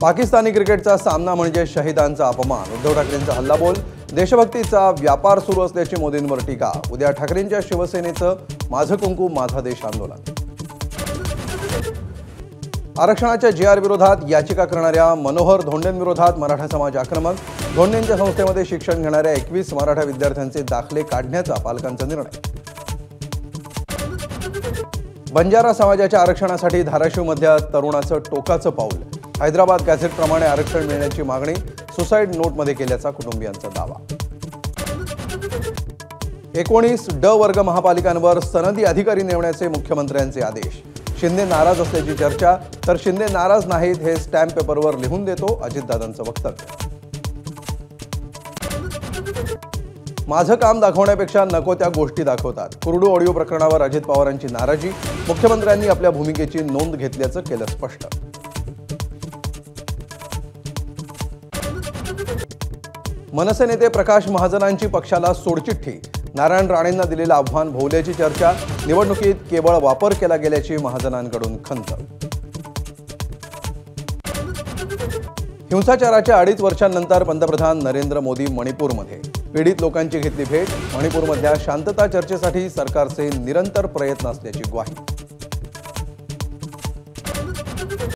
पाकिस्तानी क्रिकेटचा सामना म्हणजे शहीदांचा अपमान. उद्धव ठाकरेंचा हल्लाबोल. देशभक्तीचा व्यापार सुरू असल्याची मोदींवर टीका. उद्या ठाकरेंच्या शिवसेनेचं माझं कुंकू माझा देश आंदोलन. आरक्षणाच्या जी.आर. विरोधात याचिका करणाऱ्या मनोहर धोंडेंविरोधात मराठा समाज आक्रमक. धोंडेंच्या संस्थेमध्ये शिक्षण घेणाऱ्या 21 मराठा विद्यार्थ्यांचे दाखले काढण्याचा पालकांचा निर्णय. बंजारा समाजाच्या आरक्षणासाठी धाराशिवमधल्या तरुणाचं टोकाचं पाऊल. हैदराबाद गॅझेटप्रमाणे आरक्षण मिळण्याची मागणी सुसाईड नोटमध्ये केल्याचा कुटुंबियांचा दावा. 19 ड वर्ग महापालिकांवर सनदी अधिकारी नेमण्याचे मुख्यमंत्र्यांचे आदेश. शिंदे नाराज असल्याची चर्चा. तर शिंदे नाराज नाहीत हे स्टॅम्प पेपरवर लिहून देतो, अजितदादांचं वक्तव्य. माझं काम दाखवण्यापेक्षा नको त्या गोष्टी दाखवतात. कुरडू ऑडिओ प्रकरणावर अजित पवारांची नाराजी. मुख्यमंत्र्यांनी आपल्या भूमिकेची नोंद घेतल्याचं केलं स्पष्ट. मनसे नेते प्रकाश महाजनांची पक्षाला सोडचिठ्ठी. नारायण राणेंना दिलेलं आव्हान भोवल्याची चर्चा. निवडणुकीत केवळ वापर केला गेल्याची महाजनांकडून खंत. हिंसाचाराच्या 2.5 वर्षांनंतर पंतप्रधान नरेंद्र मोदी मणिपूरमध्ये. पीडित लोकांची घेतली भेट. मणिपूरमधल्या शांतता चर्चेसाठी सरकारचे निरंतर प्रयत्न असल्याची ग्वाही.